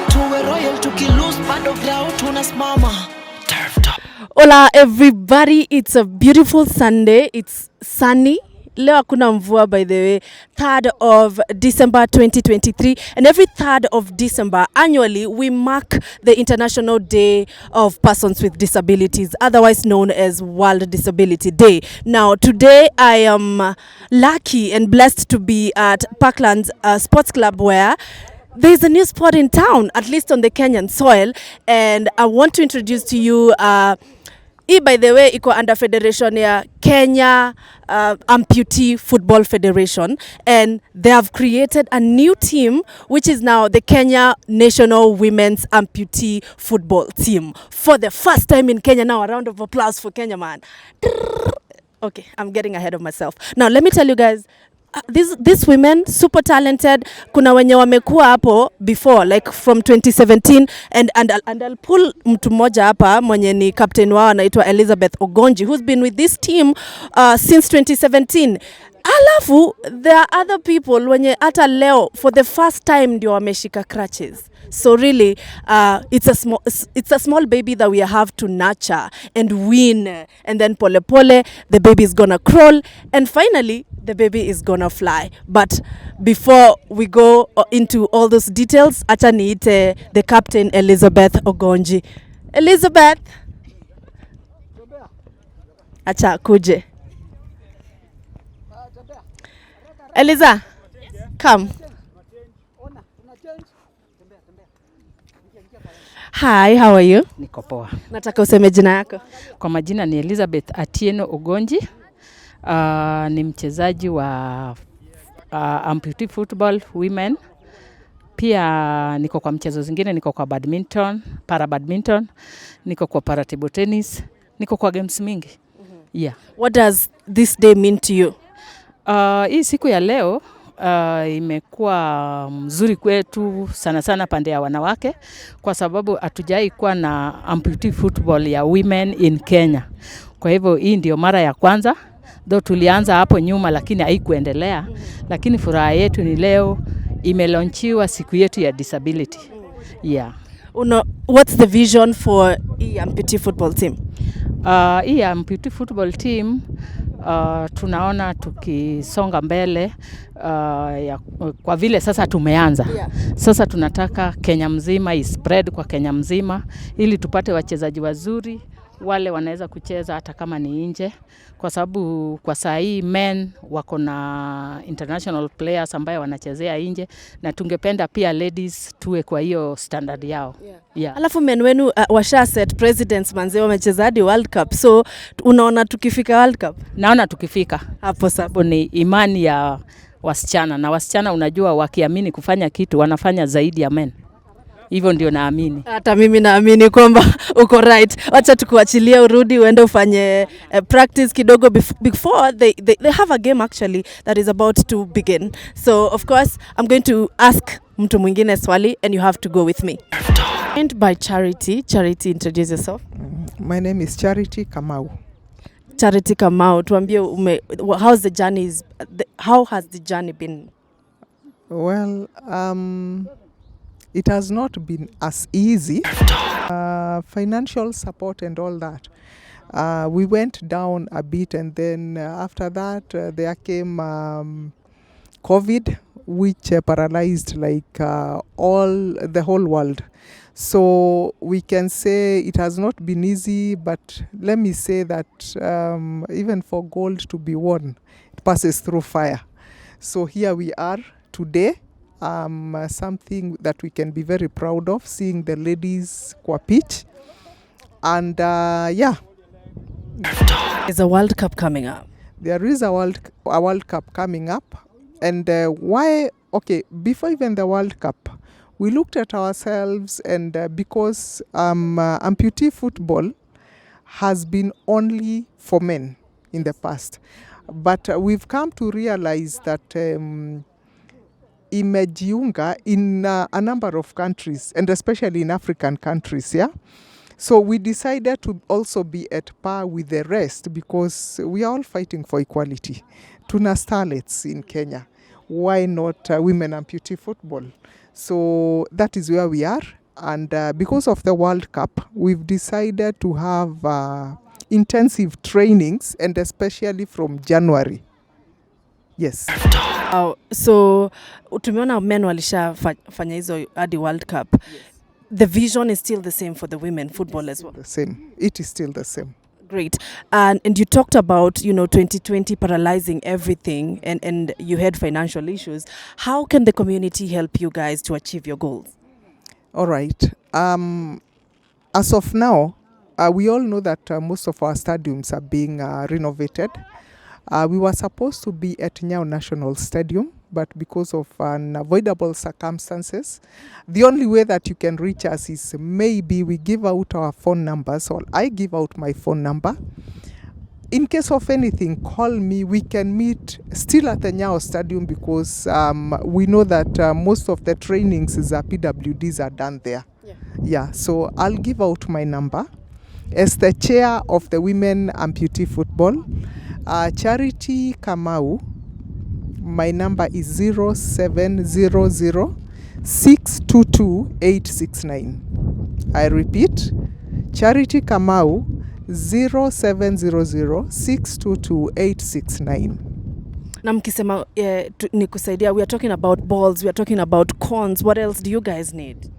Tuwe royal tukilose bado ground tunasimama. Turf top. Hola everybody, it's a beautiful Sunday. It's sunny. Leo hakuna mvua, by the way. 3rd of December 2023, and every 3rd of December annually we mark the International Day of Persons with Disabilities, otherwise known as World Disability Day. Now today I am lucky and blessed to be at Parklands Sports Club, where there's a new sport in town, at least on the Kenyan soil, and I want to introduce to you by the way iko under federation ya Kenya Amputee Football Federation, and they have created a new team which is now the Kenya National Women's Amputee Football Team for the first time in Kenya. Now a round of applause for Kenya, man. Okay, I'm getting ahead of myself. Now let me tell you guys, these women super talented. Kuna wenye wamekuwa hapo before, like from 2017, and I'll pull mtu mmoja hapa mwenye ni captain wao anaitwa Elizabeth Ogonji, who's been with this team since 2017. Alafu there are other people wenye hata leo for the first time ndio wameshika crutches. So really, it's a small baby that we have to nurture and wean, and then pole pole the baby is gonna crawl, and finally the baby is gonna fly. But before we go into all those details, acha niite the captain Elizabeth Ogonji. Elizabeth, acha kuje. Eliza, come. Hi, how are you? Niko poa. Nataka useme jina yako. Kwa majina ni Elizabeth Atieno Ogonji. Ni mchezaji wa amputee football women. Pia niko kwa mchezo zingine, niko kwa badminton, para badminton, niko kwa para table tennis, niko kwa games mingi. Yeah. What does this day mean to you? Hii siku ya leo imekuwa mzuri kwetu sana sana pande ya wanawake, kwa sababu hatujai kuwa na amputee football ya women in Kenya. Kwa hivyo hii ndio mara ya kwanza, though tulianza hapo nyuma lakini haikuendelea. Lakini furaha yetu ni leo imelaunchiwa siku yetu ya disability. Yeah. What's the vision for the amputee football team? Hii amputee football team tunaona tukisonga mbele kwa vile sasa tumeanza. Yeah. Sasa tunataka Kenya mzima spread kwa Kenya mzima, ili tupate wachezaji wazuri wale wanaweza kucheza hata kama ni nje, kwa sababu kwa saa hii men wako na international players ambaye wanachezea nje, na tungependa pia ladies tuwe kwa hiyo standard yao. Yeah. Yeah. Alafu men wenu washa set presidents manze wamecheza hadi World Cup. So unaona tukifika World Cup? Naona tukifika. Hapo sababu ni imani ya wasichana, na wasichana unajua wakiamini kufanya kitu wanafanya zaidi ya men. Hivyo ndio naamini. Hata mimi naamini kwamba uko right. Acha tukuachilie urudi uende ufanye practice kidogo before they have a game actually that is about to begin. So of course I'm going to ask mtu mwingine swali and you have to go with me. And by Charity. Charity, introduce yourself. My name is Charity Kamau. Charity Kamau, tuambie how has the journey been? Well, it has not been as easy. Financial support and all that. We went down a bit, and then after that there came COVID, which paralyzed like the whole world. So we can say it has not been easy, but let me say that even for gold to be won, it passes through fire. So here we are today. Something that we can be very proud of, seeing the ladies kwa pitch. And yeah. There's a World Cup coming up. There is a World Cup coming up. And why? Okay, before even the World Cup, we looked at ourselves, and because amputee football has been only for men in the past. But we've come to realize that imejiunga in a number of countries, and especially in African countries, yeah? So we decided to also be at par with the rest, because we are all fighting for equality. Tuna starlets in Kenya. Why not women amputee football? So that is where we are. And because of the World Cup, we've decided to have intensive trainings, and especially from January. Yes. So tumeona men walishafanya hizo hadi World Cup. The vision is still the same for the women football as well. The same. It is still the same. Great. And you talked about, 2020 paralyzing everything and you had financial issues. How can the community help you guys to achieve your goals? All right. As of now, we all know that most of our stadiums are being renovated. We were supposed to be at Nyao National Stadium, but because of unavoidable circumstances, the only way that you can reach us is maybe we give out our phone numbers, or I give out my phone number. In case of anything, call me. We can meet still at the Nyao Stadium, because we know that most of the trainings is PWDs are done there. Yeah, so I'll give out my number. As the chair of the Women Amputee Football, Charity Kamau, my number is 0700 622 869. I repeat, Charity Kamau, 0700 622 869. Na mkisema ni kusaidia, we are talking about balls, we are talking about cones. What else do you guys need?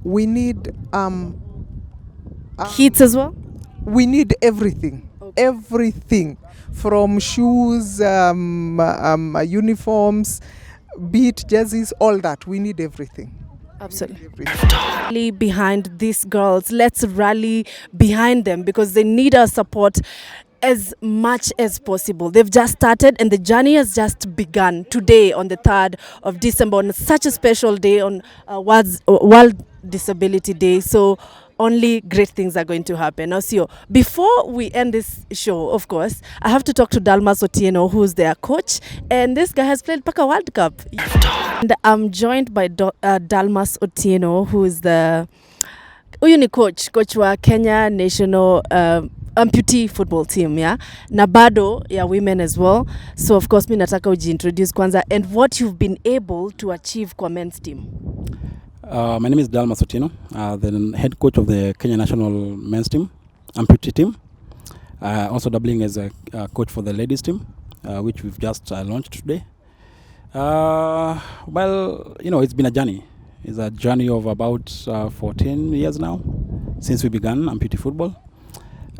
We need Kits as well? We need everything. Okay. Everything from shoes, uniforms, beat jerseys, all that. We need everything. Absolutely. Rally behind these girls. Let's rally behind them because they need our support as much as possible. They've just started and the journey has just begun today on the 3rd of December, on such a special day, on World Disability Day. So only great things are going to happen. Now, before we end this show, of course, I have to talk to Dalmas Otieno, who's their coach, and this guy has played Paka World Cup. And I'm joined by Dalmas Otieno, who is the coach wa Kenya National amputee football team, yeah, na bado ya women as well. So of course, mi nataka ujiintroduce kwanza and what you've been able to achieve kwa men's team. My name is Dalmas Otieno, the head coach of the Kenya National men's team, amputee team. Also doubling as a coach for the ladies team, which we've just launched today. Well, it's been a journey. It's a journey of about 14 years now since we began amputee football.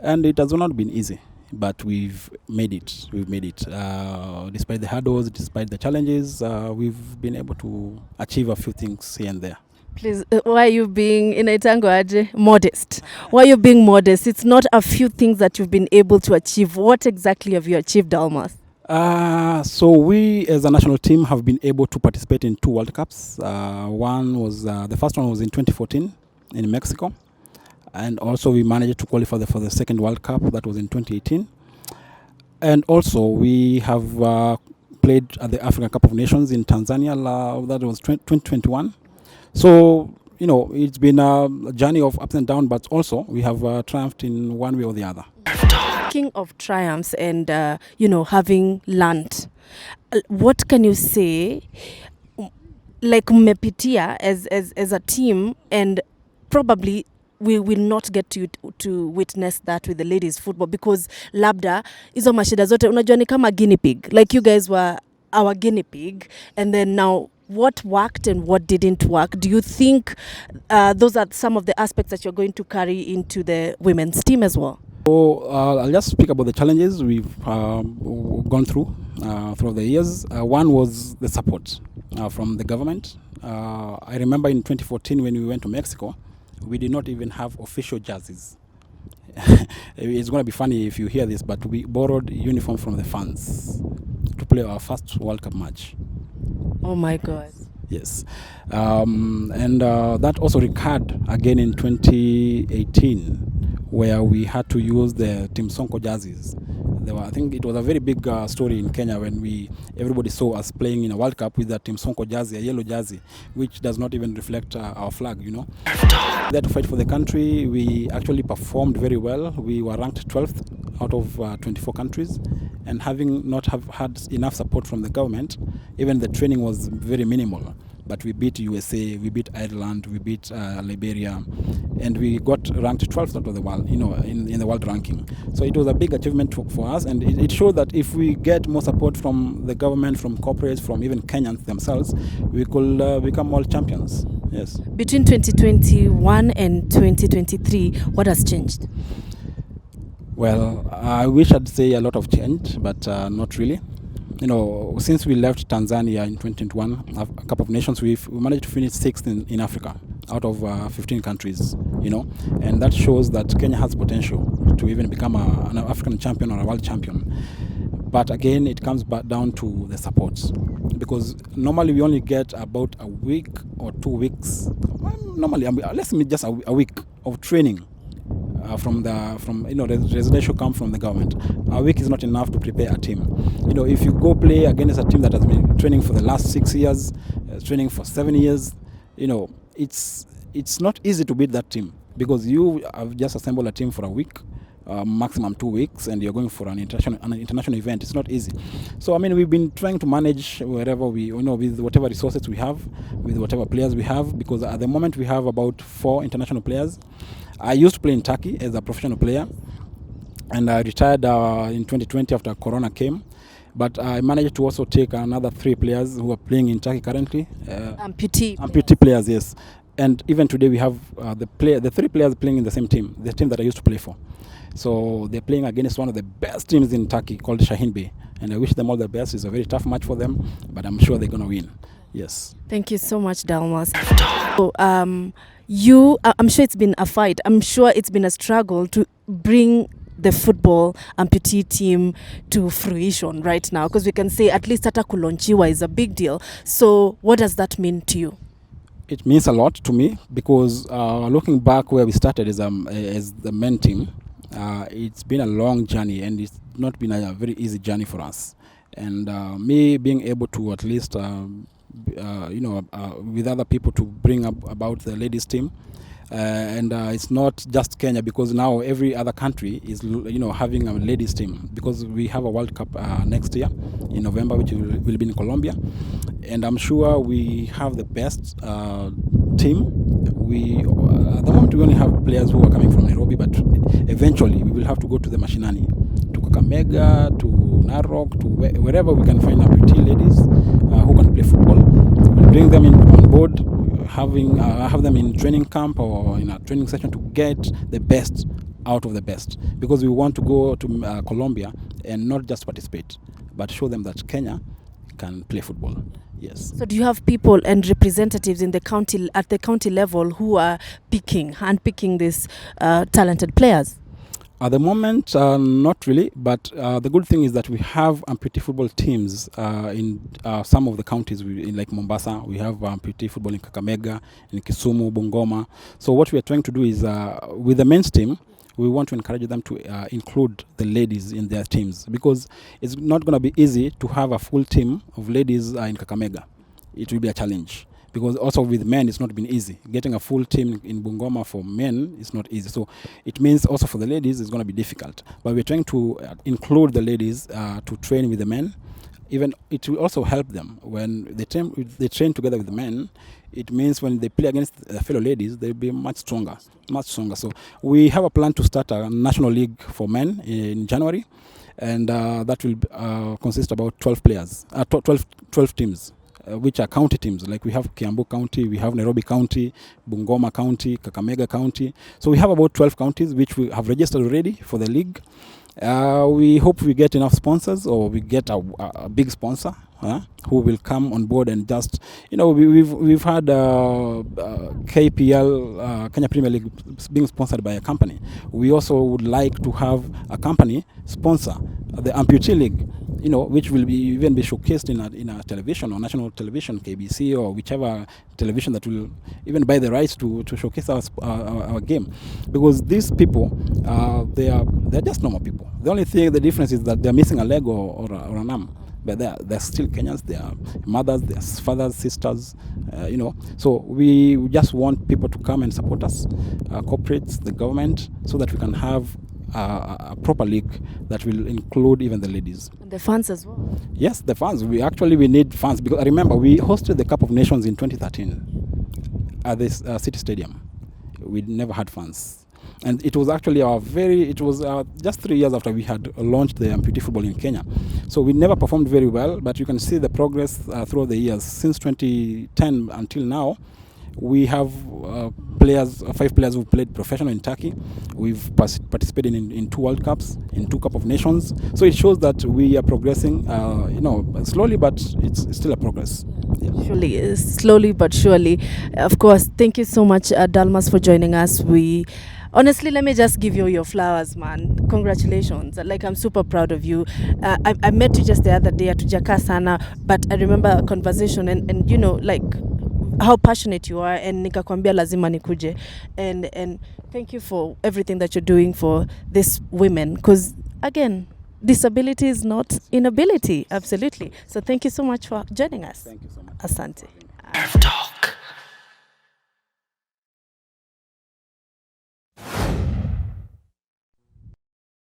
And it has not been easy, but we've made it. Despite the hurdles, despite the challenges, we've been able to achieve a few things here and there. Please, why are you being modest? Why are you being modest? It's not a few things that you've been able to achieve. What exactly have you achieved, Dalmas? So we as a national team have been able to participate in 2 World Cups. The first one was in 2014 in Mexico. And also we managed to qualify for the second World Cup, that was in 2018. And also we have played at the African Cup of Nations in Tanzania, that was 2021. So, it's been a journey of ups and downs, but also we have triumphed in one way or the other. Speaking of triumphs and, having learned, what can you say, like mmepitia as a team, and probably we will not get to witness that with the ladies football because labda hizo mashida zote unajua ni kama guinea pig, like you guys were our guinea pig, and then now what worked and what didn't work. Do you think those are some of the aspects that you're going to carry into the women's team as well? So I'll just speak about the challenges we've gone through throughout the years. One was the support from the government. I remember in 2014 when we went to Mexico, we did not even have official jerseys. It's going to be funny if you hear this, but we borrowed uniforms from the fans to play our first World Cup match. Oh my God. Yes. And that also recurred again in 2018, where we had to use the Team Sonko jerseys. I think it was a very big story in Kenya when everybody saw us playing in a World Cup with that Team Sonko jersey, a yellow jersey, which does not even reflect our flag, There to fight for the country, we actually performed very well. We were ranked 12th out of 24 countries, and having not had enough support from the government, even the training was very minimal. but we beat USA, we beat Ireland, we beat Liberia, and we got ranked 12th out of the world, in the world ranking. So it was a big achievement for us, and it showed that if we get more support from the government, from corporates, from even Kenyans themselves, we could become world champions. Yes. Between 2021 and 2023, what has changed? Well, I wish I'd say a lot of change, but not really. Since we left Tanzania in 2021, a couple of nations, we managed to finish 6th in Africa out of 15 countries, and that shows that Kenya has potential to even become an African champion or a world champion. But again, it comes back down to the supports, because normally we only get about a week or 2 weeks, normally, let's say just a week of training. From the residential camp from the government. A week is not enough to prepare a team. If you go play against a team that has been training for the last 6 years, training for 7 years, it's not easy to beat that team, because you have just assembled a team for a week, maximum 2 weeks, and you're going for an international event. It's not easy. So we've been trying to manage wherever with whatever resources we have, with whatever players we have, because at the moment we have about 4 international players. I used to play in Turkey as a professional player, and I retired in 2020 after Corona came. But I managed to also take another 3 players who are playing in Turkey currently. Amputee players, yes. And even today we have the 3 players playing in the same team, the team that I used to play for. So they're playing against one of the best teams in Turkey called Şahin Bey. And I wish them all the best. It's a very tough match for them, but I'm sure they're going to win. Yes. Thank you so much, Dalmas. So, I'm sure it's been a fight. I'm sure it's been a struggle to bring the football amputee team to fruition right now, because we can say at least hata kulonchiwa is a big deal. So what does that mean to you? It means a lot to me, because looking back where we started as the men team, it's been a long journey, and it's not been a very easy journey for us. And me being able to at least with other people to bring up about the ladies team, and it's not just Kenya, because now every other country is having a ladies team, because we have a World Cup next year in November, which will be in Colombia, and I'm sure we have the best team. At the moment we only have players who are coming from Nairobi, but eventually we will have to go to the mashinani, to Kakamega, to Narok, to wherever we can find amputee ladies who can play football. We'll bring them on board, have them in training camp or in a training session to get the best out of the best, because we want to go to Colombia and not just participate, but show them that Kenya can play football. Yes. So do you have people and representatives in the county at the county level who are handpicking these talented players? At the moment, not really, but the good thing is that we have amputee football teams in some of the counties, like Mombasa. We have amputee football in Kakamega, in Kisumu, Bungoma. So what we are trying to do is, with the men's team, we want to encourage them to include the ladies in their teams, because it's not going to be easy to have a full team of ladies in Kakamega. It will be a challenge, because also with men it's not been easy. Getting a full team in Bungoma for men is not easy. So it means also for the ladies it's going to be difficult. But we're trying to include the ladies to train with the men. Even it will also help them when they train together with the men. It means when they play against fellow ladies, they'll be much stronger, much stronger. So we have a plan to start a national league for men in January, and that will consist about 12 players, 12 teams. Which are county teams. Like we have Kiambu County, we have Nairobi County, Bungoma County, Kakamega County. So we have about 12 counties which we have registered already for the league. We hope we get enough sponsors, or we get a big sponsor who will come on board and just, we've had KPL, Kenya Premier League, being sponsored by a company. We also would like to have a company sponsor the Amputee League, which will even be showcased in a television, or national television, KBC, or whichever television that will even buy the rights to showcase our game. Because these people, they're just normal people. The only thing, the difference is that they're missing a leg or an arm. But they're still Kenyans. They are mothers, they are fathers, sisters, So we just want people to come and support us, corporates, the government, so that we can have a proper league that will include even the ladies. And the fans as well. Yes, the fans. We need fans because I remember we hosted the Cup of Nations in 2013 at this city stadium. We never had fans, and it was actually just 3 years after we had launched the amputee football in Kenya. So we never performed very well, but you can see the progress throughout the years since 2010 until now. We have 5 players who played professional in Turkey. We've participated in 2 World Cups, in 2 Cup of Nations. So it shows that we are progressing, slowly, but it's still a progress. Yeah. Surely, slowly but surely. Of course, thank you so much, Dalmas, for joining us. Honestly, let me just give you your flowers, man. Congratulations. Like, I'm super proud of you. I met you just the other day at Tujaka Sana, but I remember a conversation and you know, like, how passionate you are, and nikakwambia lazima nikuje, and thank you for everything that you're doing for these women, because again, disability is not inability. Absolutely. So thank you so much for joining us. Thank you so much. Asante. Turf Talk.